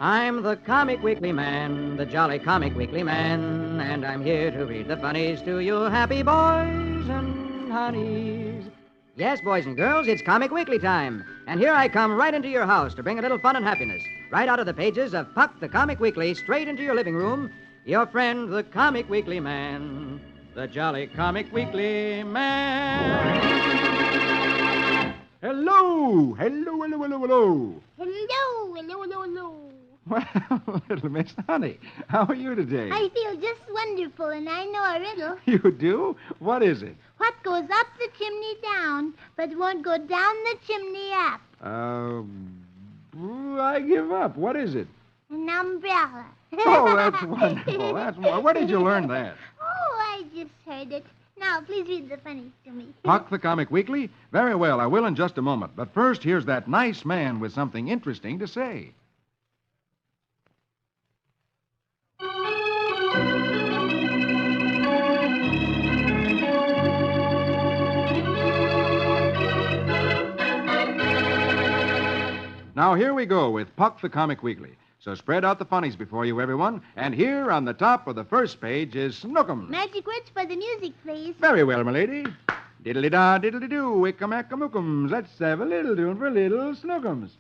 I'm the Comic Weekly Man, the jolly Comic Weekly Man, and I'm here to read the funnies to you happy boys and honeys. Yes, boys and girls, it's Comic Weekly time, and here I come right into your house to bring a little fun and happiness, right out of the pages of Puck the Comic Weekly, straight into your living room. Your friend, the Comic Weekly Man, the jolly Comic Weekly Man. Hello! Hello, hello, hello, hello. Hello, hello, hello, hello. Well, little Miss Honey, how are you today? I feel just wonderful, and I know a riddle. You do? What is it? What goes up the chimney down, but won't go down the chimney up? I give up. What is it? An umbrella. Oh, that's wonderful. Where did you learn that? Oh, I just heard it. Now, please read the funnies to me. Puck the Comic Weekly? Very well, I will in just a moment. But first, here's that nice man with something interesting to say. Now, here we go with Puck the Comic Weekly. So spread out the funnies before you, everyone. And here on the top of the first page is Snookums. Magic words for the music, please. Very well, my lady. Diddly-da, diddly-doo, wickamacamookums. Let's have a little tune for little Snookums.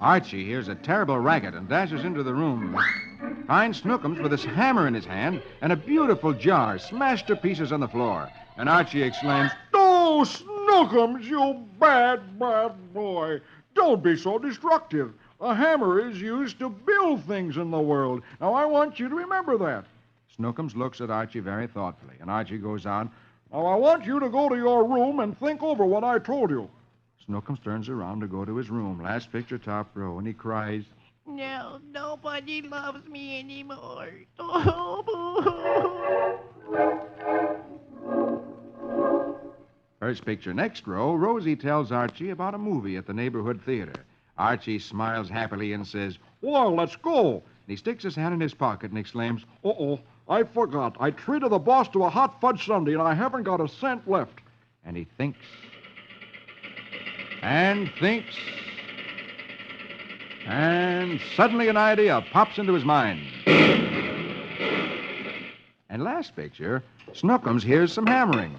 Archie hears a terrible racket and dashes into the room. Finds Snookums with his hammer in his hand and a beautiful jar smashed to pieces on the floor. And Archie exclaims, "Oh, Snookums, you bad, bad boy. Don't be so destructive. A hammer is used to build things in the world. Now, I want you to remember that." Snookums looks at Archie very thoughtfully, and Archie goes on, "Now, I want you to go to your room and think over what I told you." Snookums turns around to go to his room, last picture top row, and he cries, "No, nobody loves me anymore." First picture next row, Rosie tells Archie about a movie at the neighborhood theater. Archie smiles happily and says, "Well, let's go." And he sticks his hand in his pocket and exclaims, "Uh-oh, I forgot. I treated the boss to a hot fudge sundae, and I haven't got a cent left." And he thinks and thinks, and suddenly an idea pops into his mind. And last picture, Snookums hears some hammering.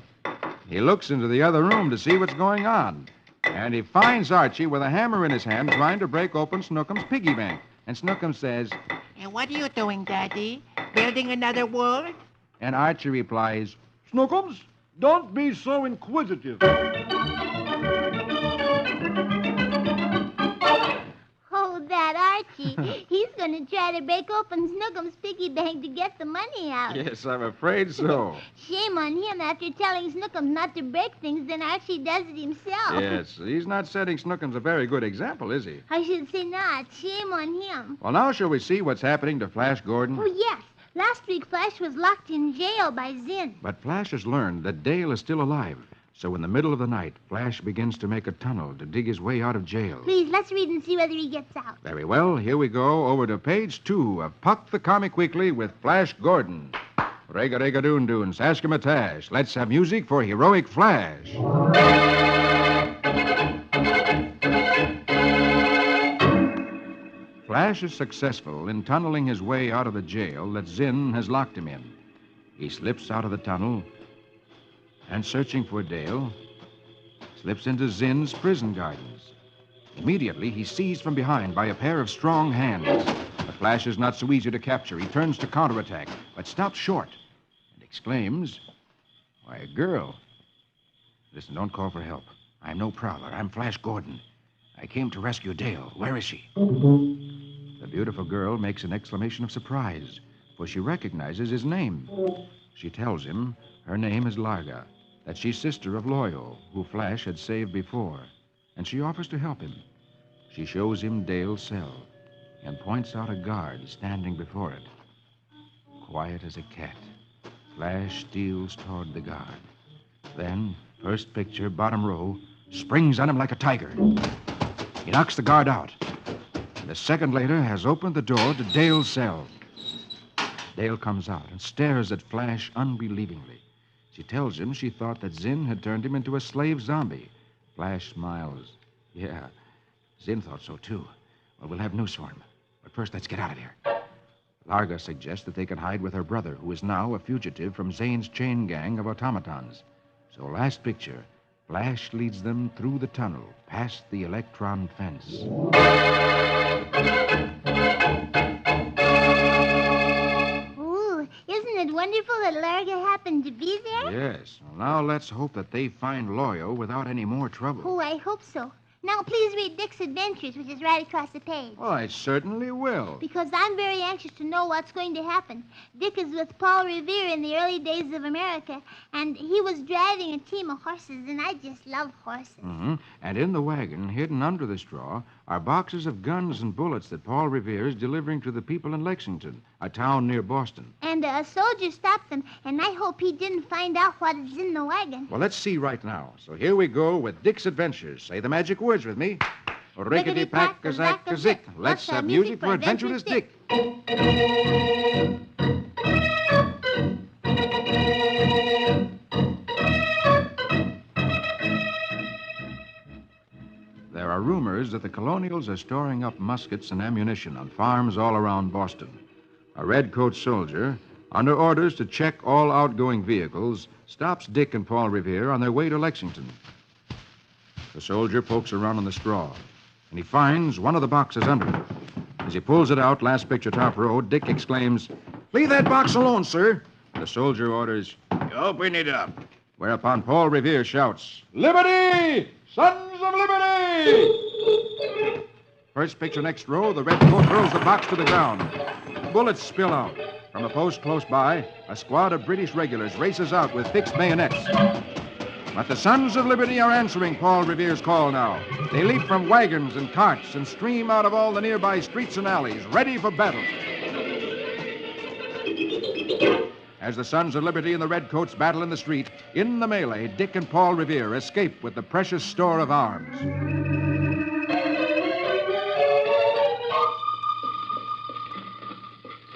He looks into the other room to see what's going on. And he finds Archie with a hammer in his hand trying to break open Snookums' piggy bank. And Snookums says, "And what are you doing, Daddy? Building another world?" And Archie replies, "Snookums, don't be so inquisitive." Oh, that Archie. He's going to try to break open Snookums' piggy bank to get the money out. Yes, I'm afraid so. Shame on him. After telling Snookums not to break things, then Archie does it himself. Yes, he's not setting Snookums a very good example, is he? I should say not. Shame on him. Well, now shall we see what's happening to Flash Gordon? Oh, yes. Last week, Flash was locked in jail by Zinn. But Flash has learned that Dale is still alive. So in the middle of the night, Flash begins to make a tunnel to dig his way out of jail. Please, let's read and see whether he gets out. Very well, here we go over to page 2 of Puck the Comic Weekly with Flash Gordon. Rega-rega-doon-doon, saskimatash. Let's have music for heroic Flash. Flash is successful in tunneling his way out of the jail that Zinn has locked him in. He slips out of the tunnel and, searching for Dale, slips into Zinn's prison gardens. Immediately, he's seized from behind by a pair of strong hands. But Flash is not so easy to capture. He turns to counterattack, but stops short and exclaims, "Why, girl, listen, don't call for help. I'm no prowler. I'm Flash Gordon. I came to rescue Dale. Where is she?" The beautiful girl makes an exclamation of surprise, for she recognizes his name. She tells him her name is Larga, that she's sister of Loyo, who Flash had saved before, and she offers to help him. She shows him Dale's cell and points out a guard standing before it. Quiet as a cat, Flash steals toward the guard. Then, first picture, bottom row, springs on him like a tiger. He knocks the guard out, and a second later has opened the door to Dale's cell. Dale comes out and stares at Flash unbelievingly. She tells him she thought that Zinn had turned him into a slave zombie. Flash smiles. Yeah, Zinn thought so, too. Well, we'll have news for him. But first, let's get out of here. Larga suggests that they can hide with her brother, who is now a fugitive from Zane's chain gang of automatons. So last picture, Flash leads them through the tunnel, past the electron fence. Ooh, isn't it wonderful that Larga happened to be there? Yes. Well, now let's hope that they find Loyo without any more trouble. Oh, I hope so. Now, please read Dick's Adventures, which is right across the page. Oh, I certainly will. Because I'm very anxious to know what's going to happen. Dick is with Paul Revere in the early days of America, and he was driving a team of horses, and I just love horses. Mm-hmm. And in the wagon, hidden under the straw, are boxes of guns and bullets that Paul Revere is delivering to the people in Lexington, a town near Boston. And a soldier stopped them, and I hope he didn't find out what is in the wagon. Well, let's see right now. So here we go with Dick's Adventures. Say the magic words with me. Rickety-pack-a-zack-a-zick. Let's have music for Adventurous Dick. There are rumors that the Colonials are storing up muskets and ammunition on farms all around Boston. A redcoat soldier, under orders to check all outgoing vehicles, stops Dick and Paul Revere on their way to Lexington. The soldier pokes around in the straw, and he finds one of the boxes under it. As he pulls it out, last picture top row, Dick exclaims, "Leave that box alone, sir." The soldier orders, "Open it up." Whereupon Paul Revere shouts, "Liberty! Sons of Liberty!" First picture next row, the redcoat hurls the box to the ground. Bullets spill out. From a post close by, a squad of British regulars races out with fixed bayonets. But the Sons of Liberty are answering Paul Revere's call now. They leap from wagons and carts and stream out of all the nearby streets and alleys, ready for battle. As the Sons of Liberty and the Redcoats battle in the street, in the melee, Dick and Paul Revere escape with the precious store of arms.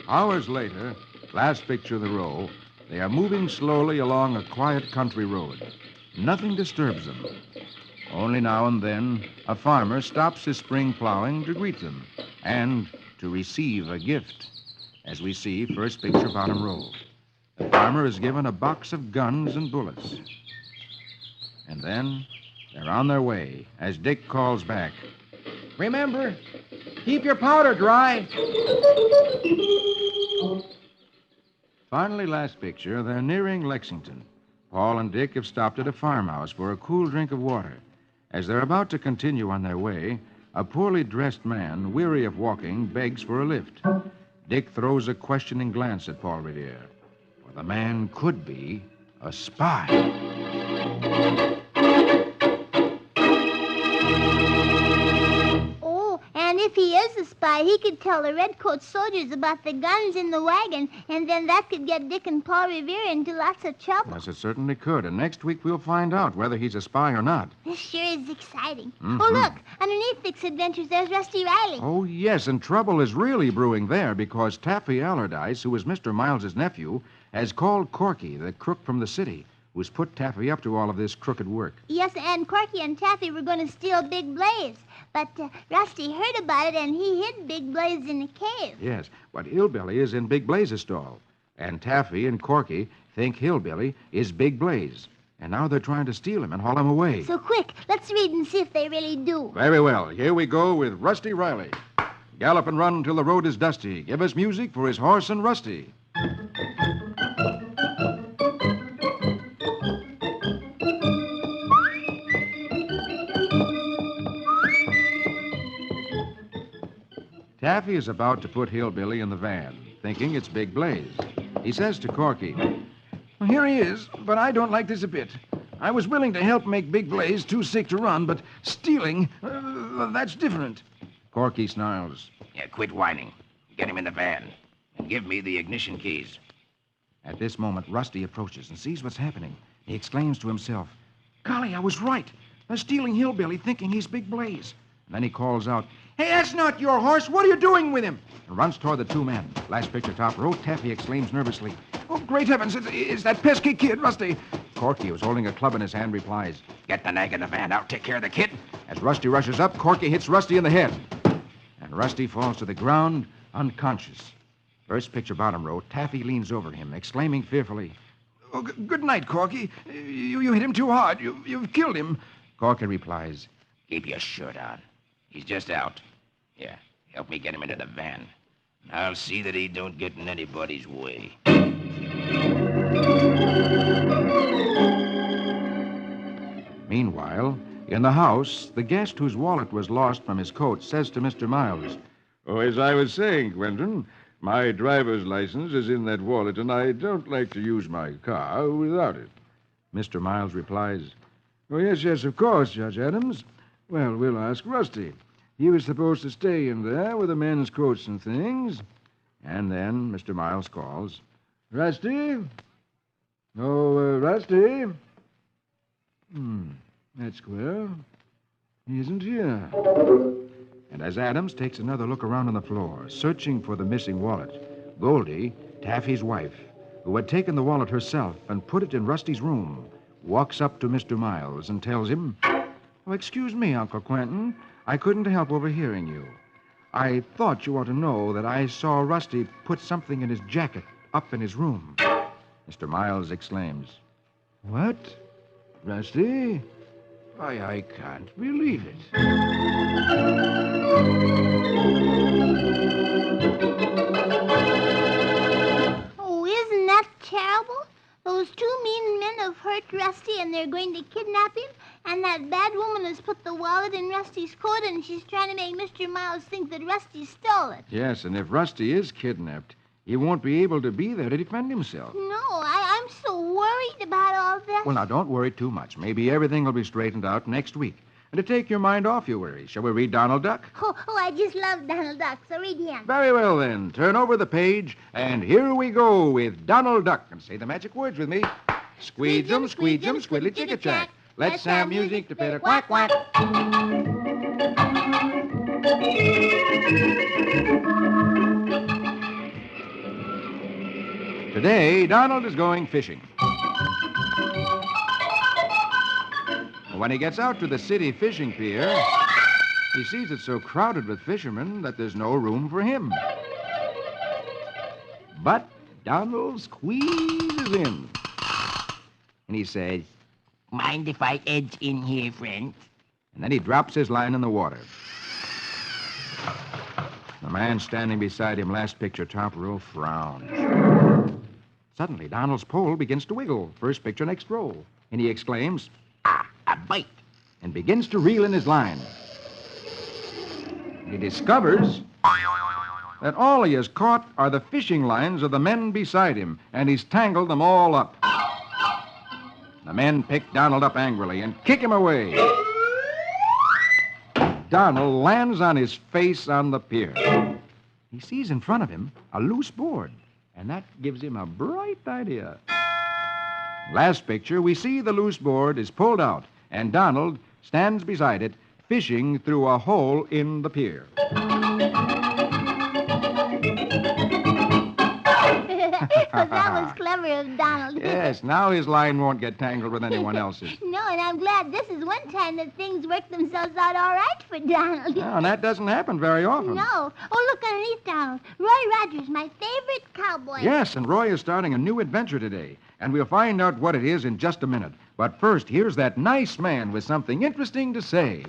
Hours later, last picture of the row, they are moving slowly along a quiet country road. Nothing disturbs them. Only now and then, a farmer stops his spring plowing to greet them and to receive a gift. As we see, first picture, bottom row. The farmer is given a box of guns and bullets. And then they're on their way as Dick calls back, Remember, keep your powder dry. Finally, last picture, they're nearing Lexington. Paul and Dick have stopped at a farmhouse for a cool drink of water. As they're about to continue on their way, a poorly dressed man, weary of walking, begs for a lift. Dick throws a questioning glance at Paul Revere. For the man could be a spy. And if he is a spy, he could tell the redcoat soldiers about the guns in the wagon, and then that could get Dick and Paul Revere into lots of trouble. Yes, it certainly could. And next week we'll find out whether he's a spy or not. This sure is exciting. Mm-hmm. Oh, look, underneath Dick's Adventures, there's Rusty Riley. Oh, yes, and trouble is really brewing there because Taffy Allardyce, who is Mr. Miles's nephew, has called Corky, the crook from the city, who's put Taffy up to all of this crooked work. Yes, and Corky and Taffy were going to steal Big Blaze. But Rusty heard about it, and he hid Big Blaze in a cave. Yes, but Hillbilly is in Big Blaze's stall. And Taffy and Corky think Hillbilly is Big Blaze. And now they're trying to steal him and haul him away. So quick, let's read and see if they really do. Very well. Here we go with Rusty Riley. Gallop and run till the road is dusty. Give us music for his horse and Rusty. Taffy is about to put Hillbilly in the van, thinking it's Big Blaze. He says to Corky, "Well, here he is, but I don't like this a bit. I was willing to help make Big Blaze too sick to run, but stealing, that's different." Corky snarls. Yeah, quit whining. Get him in the van. And give me the ignition keys. At this moment, Rusty approaches and sees what's happening. He exclaims to himself, "Golly, I was right. They're stealing Hillbilly, thinking he's Big Blaze." and then he calls out, "Hey, that's not your horse. What are you doing with him?" and runs toward the two men. Last picture, top row, Taffy exclaims nervously, "Oh, great heavens, it's that pesky kid, Rusty. Corky, who's holding a club in his hand, replies. Get the nag in the van. I'll take care of the kid. As Rusty rushes up, Corky hits Rusty in the head. And Rusty falls to the ground, unconscious. First picture, bottom row, Taffy leans over him, exclaiming fearfully. Oh, good night, Corky. You hit him too hard. You've killed him. Corky replies. Keep your shirt on. He's just out. Yeah, help me get him into the van. I'll see that he don't get in anybody's way. Meanwhile, in the house, the guest whose wallet was lost from his coat says to Mr. Miles, Oh, as I was saying, Quentin, my driver's license is in that wallet, and I don't like to use my car without it. Mr. Miles replies, Oh, yes, of course, Judge Adams. Well, we'll ask Rusty. He was supposed to stay in there with the men's coats and things. and then Mr. Miles calls, Rusty? Oh, Rusty? That's queer. He isn't here. And as Adams takes another look around on the floor, searching for the missing wallet, Goldie, Taffy's wife, who had taken the wallet herself and put it in Rusty's room, walks up to Mr. Miles and tells him, Oh, excuse me, Uncle Quentin. I couldn't help overhearing you. I thought you ought to know that I saw Rusty put something in his jacket up in his room. Mr. Miles exclaims, What? Rusty? I can't believe it. Oh, isn't that terrible? Those two mean men have hurt Rusty and they're going to kidnap him. And that bad woman has put the wallet in Rusty's coat and she's trying to make Mr. Miles think that Rusty stole it. Yes, and if Rusty is kidnapped, he won't be able to be there to defend himself. No, I'm so worried about all this. Well, now, don't worry too much. Maybe everything will be straightened out next week. And to take your mind off your worries, shall we read Donald Duck? Oh, I just love Donald Duck, so read him. Very well, then. Turn over the page, and here we go with Donald Duck. And say the magic words with me. Squeedum, squeedum, squiddly chicka-chack. Let's have music to pitter quack quack. Today, Donald is going fishing. When he gets out to the city fishing pier, he sees it so crowded with fishermen that there's no room for him. But Donald squeezes in. And he says, Mind if I edge in here, friend? and then he drops his line in the water. The man standing beside him, last picture, top row, frowns. Suddenly, Donald's pole begins to wiggle, first picture, next row. And he exclaims, A bite. and begins to reel in his line. He discovers that all he has caught are the fishing lines of the men beside him, and he's tangled them all up. The men pick Donald up angrily and kick him away. Donald lands on his face on the pier. He sees in front of him a loose board, and that gives him a bright idea. Last picture, we see the loose board is pulled out, and Donald stands beside it, fishing through a hole in the pier. That was clever of Donald. Yes, now his line won't get tangled with anyone else's. No, and I'm glad this is one time that things work themselves out all right for Donald. No, and that doesn't happen very often. No. Oh, look underneath, Donald. Roy Rogers, my favorite cowboy. Yes, and Roy is starting a new adventure today, and we'll find out what it is in just a minute. But first, here's that nice man with something interesting to say.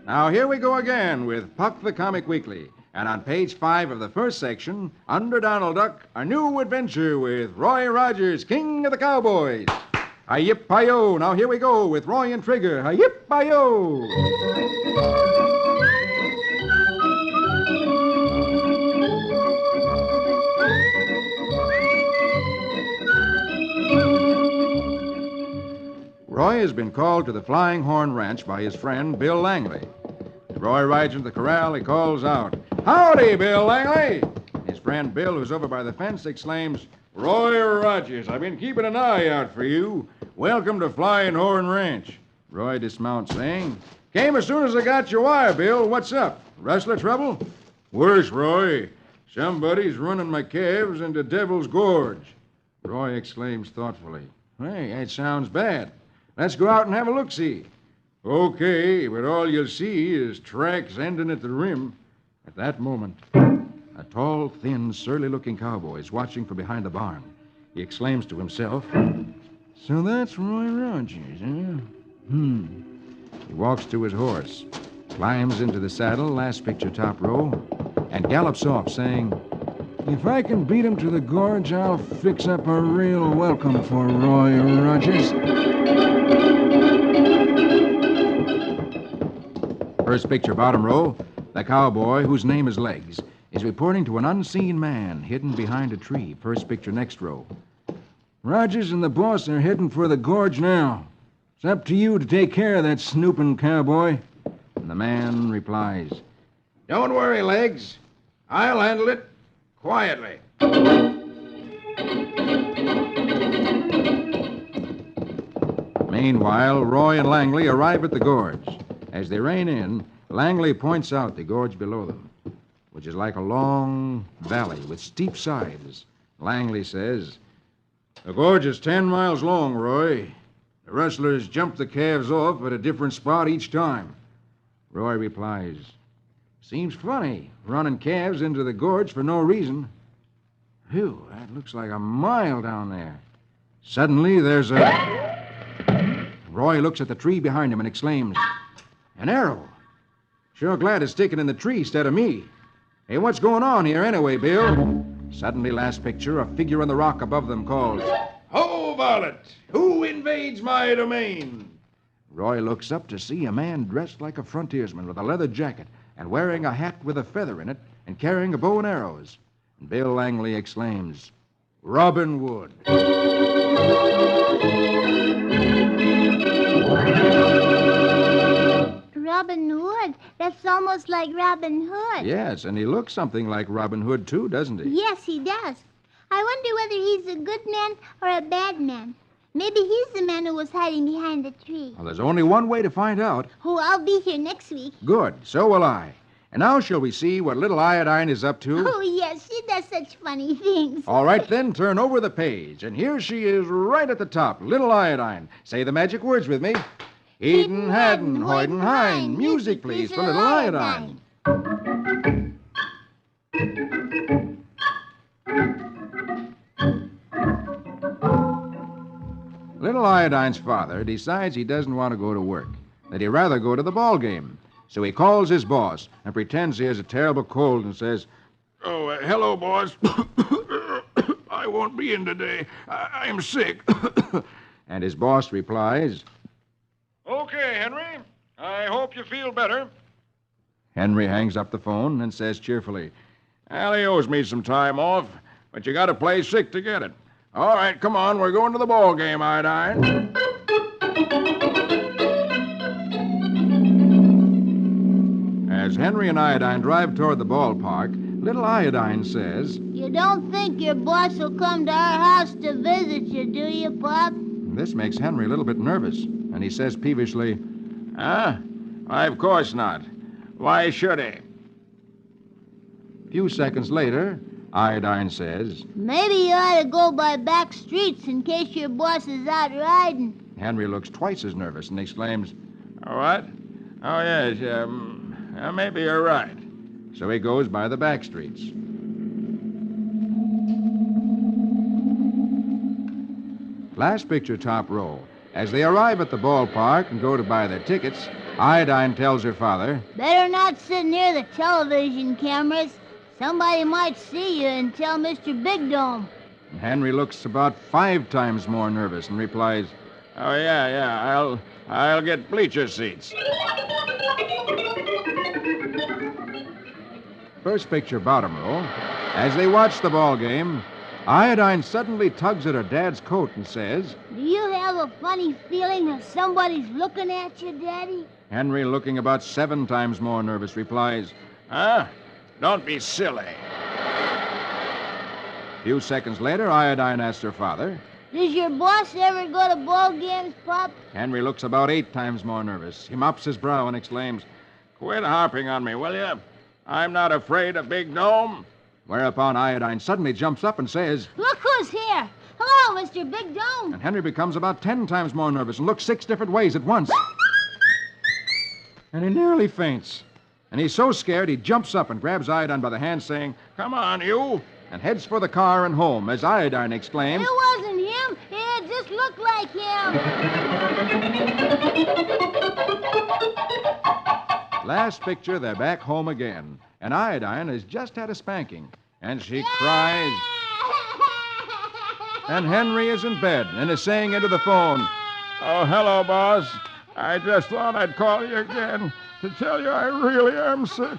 Now, here we go again with Puck the Comic Weekly. And on page 5 of the first section, under Donald Duck, a new adventure with Roy Rogers, King of the Cowboys. Hi-yip-hi-yo. Now, here we go with Roy and Trigger. Hi-yip-hi-yo. Roy has been called to the Flying Horn Ranch by his friend, Bill Langley. As Roy rides into the corral, he calls out, Howdy, Bill Langley! His friend Bill, who's over by the fence, exclaims, Roy Rogers, I've been keeping an eye out for you. Welcome to Flying Horn Ranch. Roy dismounts, saying, Came as soon as I got your wire, Bill. What's up? Rustler trouble? Worse, Roy. Somebody's running my calves into Devil's Gorge. Roy exclaims thoughtfully. Hey, that sounds bad. Let's go out and have a look-see. Okay, but all you'll see is tracks ending at the rim. At that moment, a tall, thin, surly-looking cowboy is watching from behind the barn. He exclaims to himself, So that's Roy Rogers, huh? He walks to his horse, climbs into the saddle, last picture top row, and gallops off, saying, If I can beat him to the gorge, I'll fix up a real welcome for Roy Rogers. First picture, bottom row, the cowboy, whose name is Legs, is reporting to an unseen man hidden behind a tree. First picture, next row. Rogers and the boss are heading for the gorge now. It's up to you to take care of that snooping cowboy. And the man replies, Don't worry, Legs. I'll handle it quietly. Meanwhile, Roy and Langley arrive at the gorge. As they rein in, Langley points out the gorge below them, which is like a long valley with steep sides. Langley says, The gorge is 10 miles long, Roy. The rustlers jumped the calves off at a different spot each time. Roy replies, Seems funny, running calves into the gorge for no reason. Phew, that looks like a mile down there. Suddenly, there's a... Roy looks at the tree behind him and exclaims, An arrow. Sure glad it's sticking in the tree instead of me. Hey, what's going on here anyway, Bill? Suddenly, last picture, a figure on the rock above them calls, Ho, varlet! Who invades my domain? Roy looks up to see a man dressed like a frontiersman with a leather jacket and wearing a hat with a feather in it and carrying a bow and arrows. And Bill Langley exclaims, Robin Wood. Robin Hood? That's almost like Robin Hood. Yes, and he looks something like Robin Hood, too, doesn't he? Yes, he does. I wonder whether he's a good man or a bad man. Maybe he's the man who was hiding behind the tree. Well, there's only one way to find out. Oh, I'll be here next week. Good, so will I. And now shall we see what little Iodine is up to? Oh, yes, she does such funny things. All right, then, turn over the page. And here she is right at the top, little Iodine. Say the magic words with me. Eden, Haddon, Hoyden, Hine. Music, please, for little Iodine. Little Iodine's father decides he doesn't want to go to work, that he'd rather go to the ball game. So he calls his boss and pretends he has a terrible cold and says, Oh, hello, boss. I won't be in today. I'm sick. And his boss replies, Okay, Henry. I hope you feel better. Henry hangs up the phone and says cheerfully, Allie owes me some time off, but you got to play sick to get it. All right, come on. We're going to the ball game, Iodine. As Henry and Iodine drive toward the ballpark, little Iodine says, You don't think your boss will come to our house to visit you, do you, Pop? This makes Henry a little bit nervous, and he says peevishly, Huh? Why, of course not. Why should he? A few seconds later, Iodine says, Maybe you ought to go by back streets in case your boss is out riding. Henry looks twice as nervous and exclaims, What? Oh, yes. Maybe you're right. So he goes by the back streets. Last picture, top row. As they arrive at the ballpark and go to buy their tickets, Iodine tells her father, Better not sit near the television cameras. Somebody might see you and tell Mr. Big Dome. and Henry looks about 5 times more nervous and replies, Oh, yeah. I'll get bleacher seats. First picture, bottom row. As they watch the ball game, Iodine suddenly tugs at her dad's coat and says, Do you have a funny feeling that somebody's looking at you, Daddy? Henry, looking about 7 times more nervous, replies, Huh? Don't be silly. A few seconds later, Iodine asks her father, Does your boss ever go to ball games, Pop? Henry looks about 8 times more nervous. He mops his brow and exclaims, Quit harping on me, will you? I'm not afraid of Big Dome. whereupon Iodine suddenly jumps up and says, Look who's here. Hello, Mr. Big Dome. and Henry becomes about 10 times more nervous and looks 6 different ways at once. And he nearly faints. And he's so scared he jumps up and grabs Iodine by the hand, saying, Come on, you. and heads for the car and home as Iodine exclaims, It wasn't him. It just looked like him. Last picture, they're back home again. And Iodine has just had a spanking. And she cries. And Henry is in bed and is saying into the phone, Oh, hello, boss. I just thought I'd call you again to tell you I really am sick.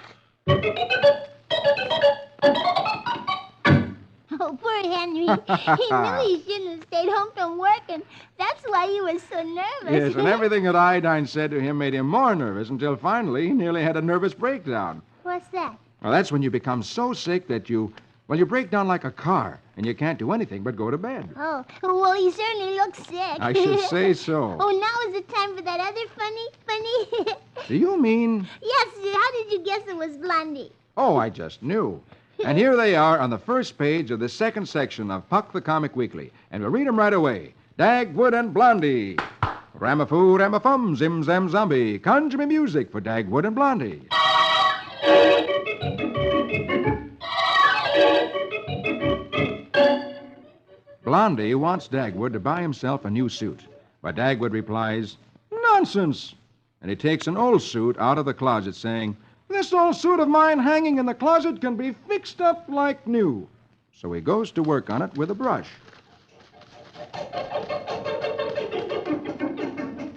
Oh, poor Henry. He knew he shouldn't have stayed home from work, and that's why he was so nervous. yes, and everything that Iodine said to him made him more nervous until finally he nearly had a nervous breakdown. What's that? Well, that's when you become so sick that you break down like a car and you can't do anything but go to bed. Oh, well, he certainly looks sick. I should say so. Oh, now is the time for that other funny. Do you mean? Yes, how did you guess it was Blondie? Oh, I just knew. And here they are on the first page of the second section of Puck the Comic Weekly. And we'll read them right away. Dagwood and Blondie. Ramafoo, Ramafum, Zim Zam Zombie. Conjure me music for Dagwood and Blondie. Blondie wants Dagwood to buy himself a new suit. But Dagwood replies, Nonsense! And he takes an old suit out of the closet, saying, This old suit of mine hanging in the closet can be fixed up like new. So he goes to work on it with a brush.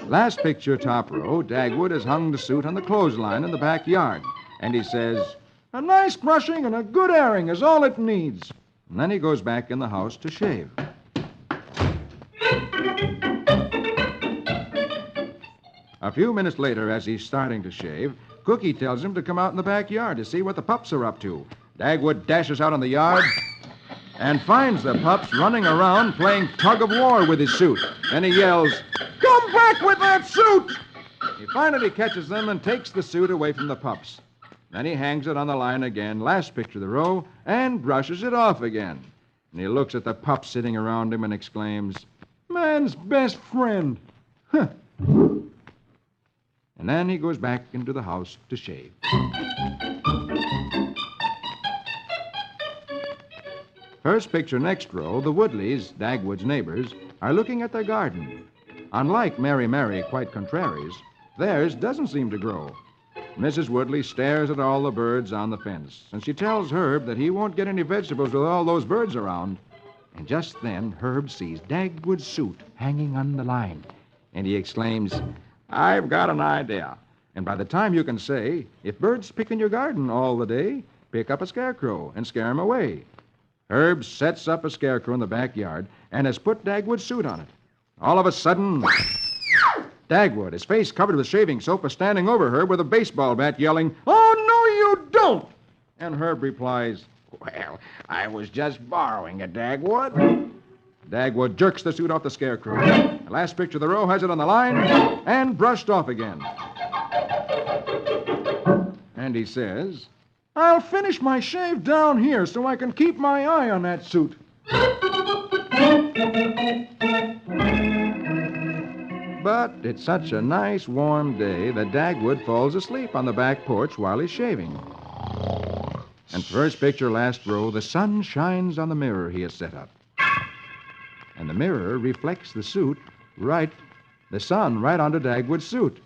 Last picture, top row, Dagwood has hung the suit on the clothesline in the backyard. And he says, A nice brushing and a good airing is all it needs. And then he goes back in the house to shave. A few minutes later, as he's starting to shave, Cookie tells him to come out in the backyard to see what the pups are up to. Dagwood dashes out in the yard and finds the pups running around playing tug of war with his suit. Then he yells, Come back with that suit! He finally catches them and takes the suit away from the pups. Then he hangs it on the line again, last picture of the row, and brushes it off again. And he looks at the pups sitting around him and exclaims, Man's best friend. Huh. And then he goes back into the house to shave. First picture, next row, the Woodleys, Dagwood's neighbors, are looking at their garden. Unlike Mary, quite contraries, theirs doesn't seem to grow. Mrs. Woodley stares at all the birds on the fence, and she tells Herb that he won't get any vegetables with all those birds around. And just then, Herb sees Dagwood's suit hanging on the line, and he exclaims, I've got an idea. And by the time you can say, if birds pick in your garden all the day, pick up a scarecrow and scare 'em away. Herb sets up a scarecrow in the backyard and has put Dagwood's suit on it. All of a sudden, Dagwood, his face covered with shaving soap, is standing over Herb with a baseball bat, yelling, Oh, no, you don't! And Herb replies, Well, I was just borrowing it, Dagwood. Dagwood jerks the suit off the scarecrow. The last picture of the row has it on the line and brushed off again. And he says, I'll finish my shave down here so I can keep my eye on that suit. But it's such a nice warm day that Dagwood falls asleep on the back porch while he's shaving. And first picture, last row, the sun shines on the mirror he has set up. And the mirror reflects the sun right onto Dagwood's suit.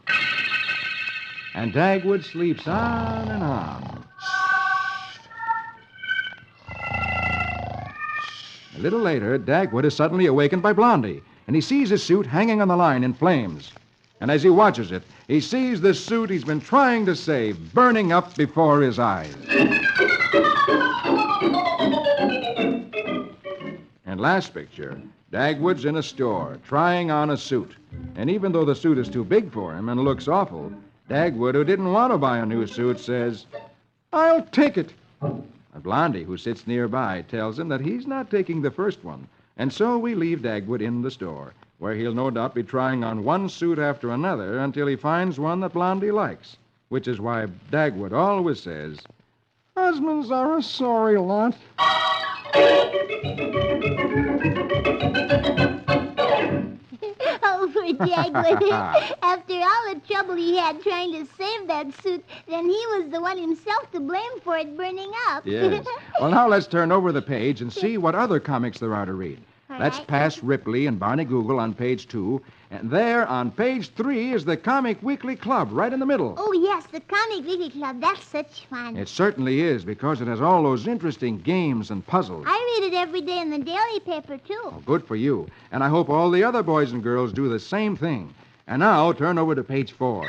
And Dagwood sleeps on and on. A little later, Dagwood is suddenly awakened by Blondie, and he sees his suit hanging on the line in flames. And as he watches it, he sees the suit he's been trying to save burning up before his eyes. And last picture, Dagwood's in a store, trying on a suit. And even though the suit is too big for him and looks awful, Dagwood, who didn't want to buy a new suit, says, I'll take it. And Blondie, who sits nearby, tells him that he's not taking the first one, And so we leave Dagwood in the store, where he'll no doubt be trying on one suit after another until he finds one that Blondie likes, which is why Dagwood always says, Husbands are a sorry lot. Oh, poor Dagwood. After all the trouble he had trying to save that suit, then he was the one himself to blame for it burning up. yes. Well, now let's turn over the page and see what other comics there are to read. All Let's right. pass Ripley and Barney Google on page 2, and there on page 3 is the Comic Weekly Club right in the middle. Oh, yes, the Comic Weekly Club. That's such fun. It certainly is, because it has all those interesting games and puzzles. I read it every day in the daily paper, too. Oh, good for you. And I hope all the other boys and girls do the same thing. And now turn over to page 4.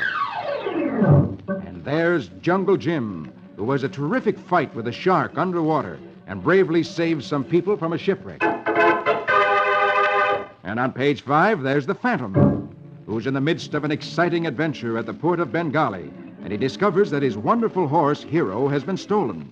And there's Jungle Jim, who has a terrific fight with a shark underwater and bravely saves some people from a shipwreck. And on page 5, there's the Phantom, who's in the midst of an exciting adventure at the port of Bengali, and he discovers that his wonderful horse, Hero, has been stolen.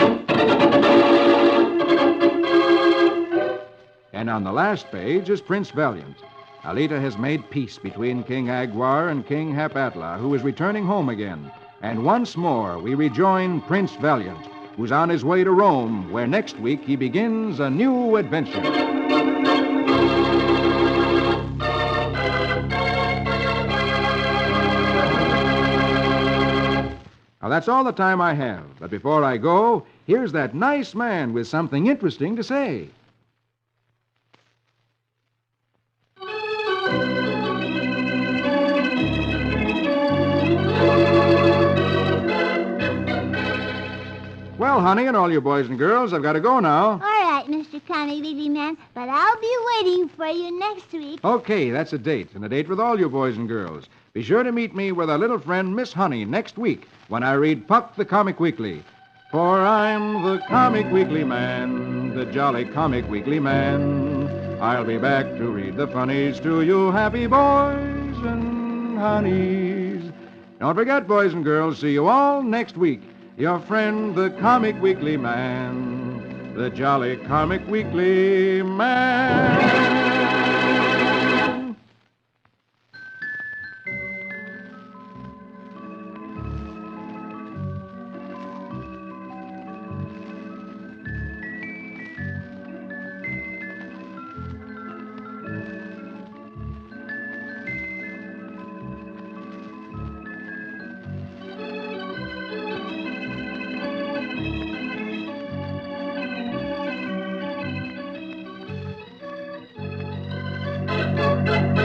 And on the last page is Prince Valiant. Alita has made peace between King Agwar and King Hapatla, who is returning home again. And once more, we rejoin Prince Valiant, who's on his way to Rome, where next week he begins a new adventure. Now, that's all the time I have. But before I go, here's that nice man with something interesting to say. Well, honey, and all you boys and girls, I've got to go now. All right, Mr. Comic Weekly Man, but I'll be waiting for you next week. Okay, that's a date, and a date with all you boys and girls. Be sure to meet me with our little friend, Miss Honey, next week when I read Puck the Comic Weekly. For I'm the Comic Weekly Man, the jolly Comic Weekly Man. I'll be back to read the funnies to you happy boys and honeys. Don't forget, boys and girls, see you all next week. Your friend, the Comic Weekly Man, the jolly Comic Weekly Man. Thank you.